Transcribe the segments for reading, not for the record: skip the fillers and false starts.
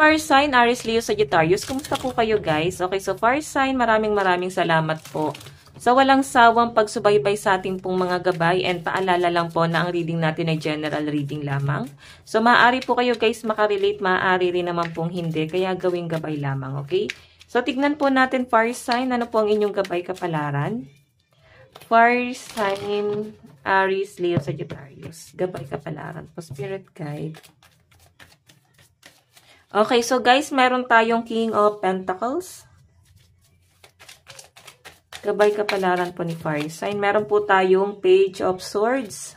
fire sign, Aries, Leo, Sagittarius, kumusta po kayo guys? Okay, so fire sign, maraming salamat po sa walang sawang pagsubaybay sa ating pong mga gabay, and paalala lang po na ang reading natin ay general reading lamang. So maaari po kayo guys makarelate, maaari rin naman pong hindi, kaya gawing gabay lamang, okay? So tignan po natin fire sign, ano po ang inyong gabay kapalaran? Fire sign, Aries, Leo, Sagittarius, gabay kapalaran po, spirit guide. Okay, so guys, meron tayong King of Pentacles. Gabay kapalaran po ni fire sign. Meron po tayong Page of Swords.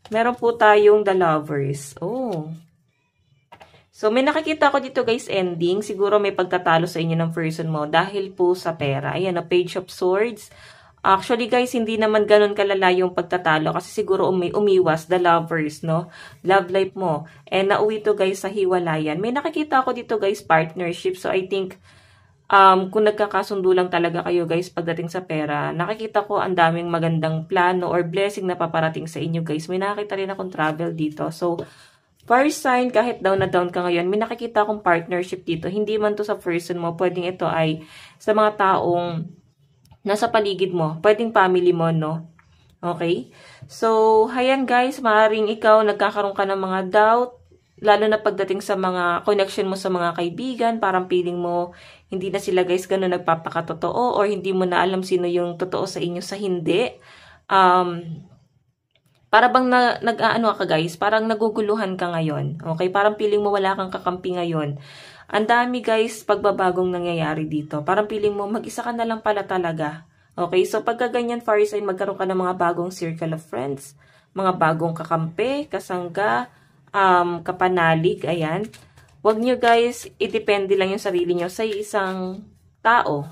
Meron po tayong The Lovers. Oh. So, may nakikita ko dito guys, ending. Siguro may pagtatalo sa inyo ng person mo dahil po sa pera. Ayan, Page of Swords. Actually guys, hindi naman ganun kalala yung pagtatalo kasi siguro umiwas, the lovers, no? Love life mo. And nauwi to guys sa hiwalayan. May nakikita ako dito guys, partnership. So I think, kung nagkakasundo lang talaga kayo guys pagdating sa pera, nakikita ko ang daming magandang plano or blessing na paparating sa inyo guys. May nakikita rin akong travel dito. So, fire sign, kahit down na down ka ngayon, may nakikita akong partnership dito. Hindi man to sa person mo, pwedeng ito ay sa mga taong nasa paligid mo, pwedeng family mo, no? Okay? So, hayan guys, maaaring ikaw nagkakaroon ka ng mga doubt, lalo na pagdating sa mga connection mo sa mga kaibigan, parang feeling mo, hindi na sila guys gano'n nagpapakatotoo, or hindi mo na alam sino yung totoo sa inyo sa hindi. Para bang nag-aano ka guys, parang naguguluhan ka ngayon. Okay? Parang feeling mo wala kang kakampi ngayon. Ang dami guys, pagbabagong nangyayari dito. Parang feeling mo, mag-isa ka na lang pala talaga. Okay, so pagka ganyan, fire sign, magkaroon ka ng mga bagong circle of friends, mga bagong kakampi, kasangga, kapanalig, ayan. Huwag nyo guys, idepende lang yung sarili nyo sa isang tao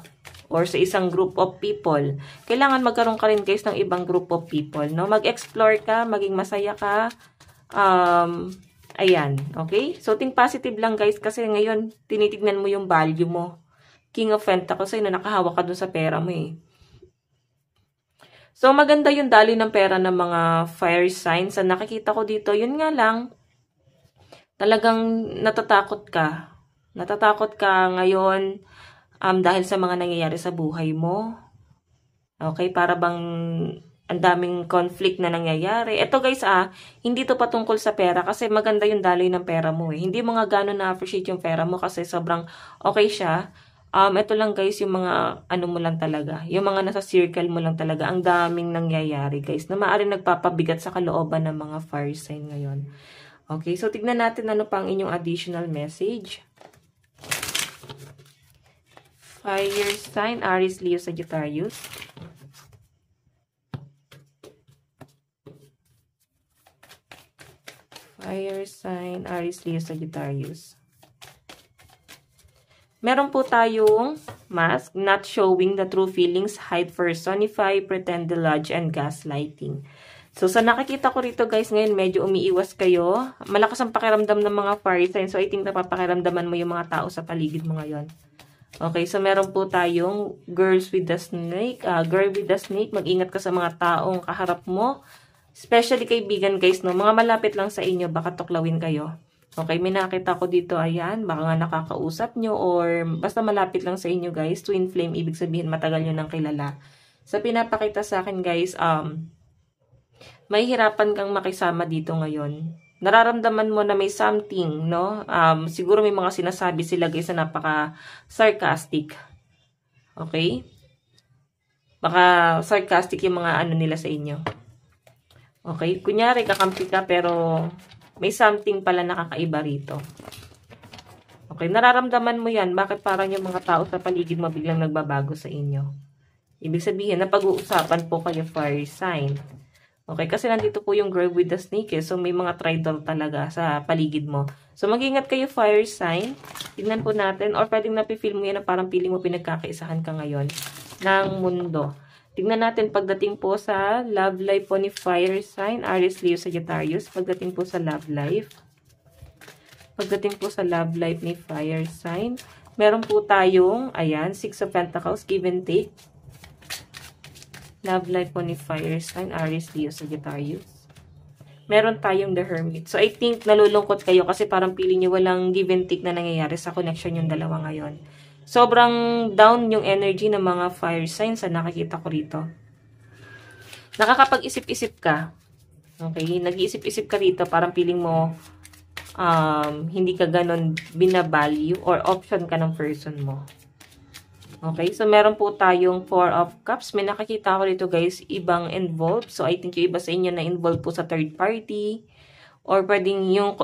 or sa isang group of people. Kailangan magkaroon ka rin guys ng ibang group of people, no? Mag-explore ka, maging masaya ka, ayan, okay? So, think positive lang guys kasi ngayon, tinitignan mo yung value mo. King of Pentacles, ay nakahawak ka dun sa pera mo eh. So, maganda yung daloy ng pera ng mga fire signs. Ang nakikita ko dito, yun nga lang, talagang natatakot ka. Natatakot ka ngayon dahil sa mga nangyayari sa buhay mo. Okay, para bang ang daming conflict na nangyayari. Ito guys hindi to patungkol sa pera kasi maganda yung daloy ng pera mo eh. Hindi mo nga gano'n na-appreciate yung pera mo kasi sobrang okay siya. Ito lang guys yung mga ano mo lang talaga. Yung mga nasa circle mo lang talaga. Ang daming nangyayari guys na maaaring nagpapabigat sa kalooban ng mga fire sign ngayon. Okay, so tignan natin ano pa ang inyong additional message. Fire sign, Aries, Leo, Sagittarius. Fire sign, Aries, Leo, Sagittarius. Meron po tayong mask, not showing the true feelings, hide, personify, pretend, deluge, and gaslighting. So, sa nakikita ko rito guys, ngayon medyo umiiwas kayo. Malakas ang pakiramdam ng mga fire sign. So, I think napapakiramdaman mo yung mga tao sa paligid mo ngayon. Okay, so meron po tayong girls with the snake. Girl with the snake, mag-ingat ka sa mga taong kaharap mo. Especially kaibigan guys, no? Mga malapit lang sa inyo, baka tuklawin kayo. Okay, may nakita ko dito, ayan, baka nga nakakausap nyo or basta malapit lang sa inyo guys. Twin flame, ibig sabihin matagal nyo nang kilala. Sa pinapakita sa akin guys, may hirapan kang makisama dito ngayon. Nararamdaman mo na may something, no? Siguro may mga sinasabi sila guys na napaka-sarcastic. Okay? Baka sarcastic yung mga ano nila sa inyo. Okay, kunyari kakampi ka pero may something pala nakakaiba rito. Okay, nararamdaman mo yan. Bakit parang yung mga tao sa paligid mo biglang nagbabago sa inyo? Ibig sabihin na pag-uusapan po kayo fire sign. Okay, kasi nandito po yung girl with the snake so may mga traitor talaga sa paligid mo. So mag-ingat kayo fire sign. Tingnan po natin or pwedeng napifeel mo yan na parang feeling mo pinagkakaisahan ka ngayon ng mundo. Tingnan natin pagdating po sa love life po ni fire sign, Aries, Leo, Sagittarius. Pagdating po sa love life. Pagdating po sa love life ni fire sign. Meron po tayong, ayan, 6 of Pentacles, give and take. Love life po ni fire sign, Aries, Leo, Sagittarius. meron tayong The Hermit. So, I think nalulungkot kayo kasi parang feeling nyo walang give and take na nangyayari sa connection yung dalawa ngayon. Sobrang down yung energy ng mga fire signs na nakikita ko rito. Nakakapag-isip-isip ka. Okay? Nag-iisip-isip ka rito, parang feeling mo hindi ka ganon binavalue or option ka ng person mo. Okay, so meron po tayong 4 of Cups. May nakakita ko dito guys, ibang involved. So I think yung iba sa inyo na involved po sa third party. Or pwedeng yung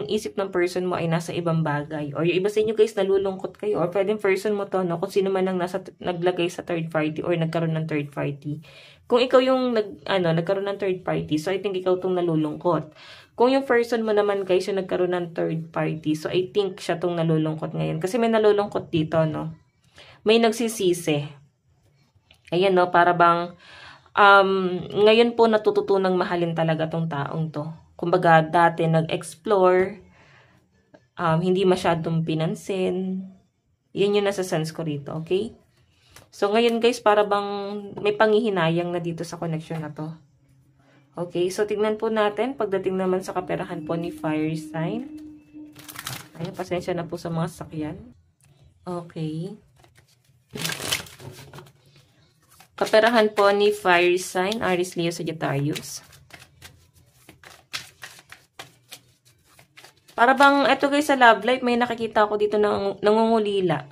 isip ng person mo ay nasa ibang bagay. Or yung iba sa inyo guys, nalulungkot kayo. Or pwedeng person mo to, no? Kung sino man ang naglagay sa third party or nagkaroon ng third party. Kung ikaw yung nagkaroon ng third party, so I think ikaw tong nalulungkot. Kung yung person mo naman guys yung nagkaroon ng third party, so I think siya tong nalulungkot ngayon. Kasi may nalulungkot dito, no? May nagsisisi. Ayan, no? Para bang, ngayon po natututunang mahalin talaga tong taong to. Kumbaga, dati nag-explore, hindi masyadong pinansin. Yan yung nasa sense ko rito, okay? So, ngayon guys, para bang may panghihinayang na dito sa connection na to. Okay, so tignan po natin, pagdating naman sa kaperahan po ni fire sign. Ayan, pasensya na po sa mga sakyan. Okay. Kaperahan po ni fire sign, Aries, Leo, Sagittarius. Para bang, eto guys sa love life, may nakikita ako dito ng nangungulila.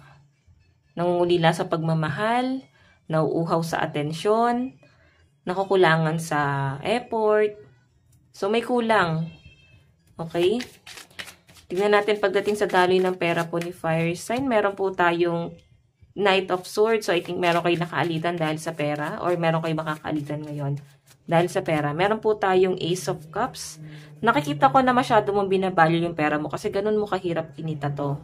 Nangungulila sa pagmamahal, nauuhaw sa atensyon, nakukulangan sa effort. So, may kulang. Okay? Tingnan natin pagdating sa daloy ng pera po ni fire sign. Meron po tayong Knight of Swords. So, I think meron kayo nakaalitan dahil sa pera. Or meron kayo makakaalitan ngayon dahil sa pera. Meron po tayong Ace of Cups. Nakikita ko na masyado mong binavalue yung pera mo kasi ganun mo kahirap kinita to.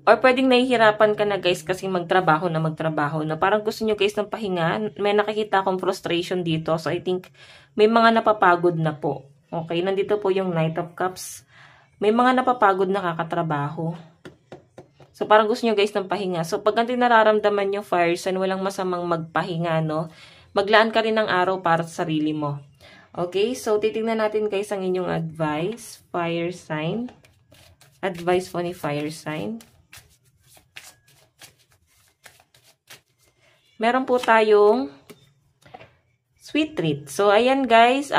Or pwedeng nahihirapan ka na guys kasi magtrabaho na. Parang gusto nyo guys ng pahinga. May nakikita akong frustration dito. So, I think may mga napapagod na po. Okay, nandito po yung Knight of Cups. May mga napapagod na kakatrabaho. So, parang gusto nyo guys ng pahinga. So, pag ganito nararamdaman yung fire sign, walang masamang magpahinga, no? Maglaan ka rin ng araw para sa sarili mo. Okay, so titingnan natin guys ang inyong advice. Fire sign. Advice po ni fire sign. Meron po tayong sweet treat. So, ayan guys,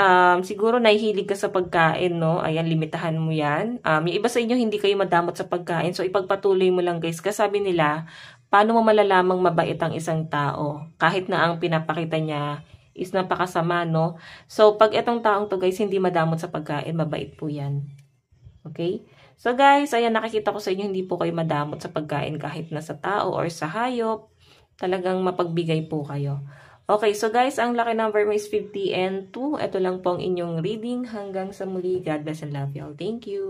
siguro nahihilig ka sa pagkain, no? Ayan, limitahan mo yan. Yung iba sa inyo, hindi kayo madamot sa pagkain. So, ipagpatuloy mo lang guys. Kasi sabi nila, paano mo malalamang mabait ang isang tao? Kahit na ang pinapakita niya is napakasama, no? So, pag itong taong to guys, hindi madamot sa pagkain, mabait po yan. Okay? So, guys, ayan, nakikita ko sa inyo, hindi po kayo madamot sa pagkain kahit na sa tao or sa hayop. Talagang mapagbigay po kayo. Okay, so guys, ang lucky number mo is 50 and 2. Ito lang po ang inyong reading. Hanggang sa muli. God bless and love you all. Thank you.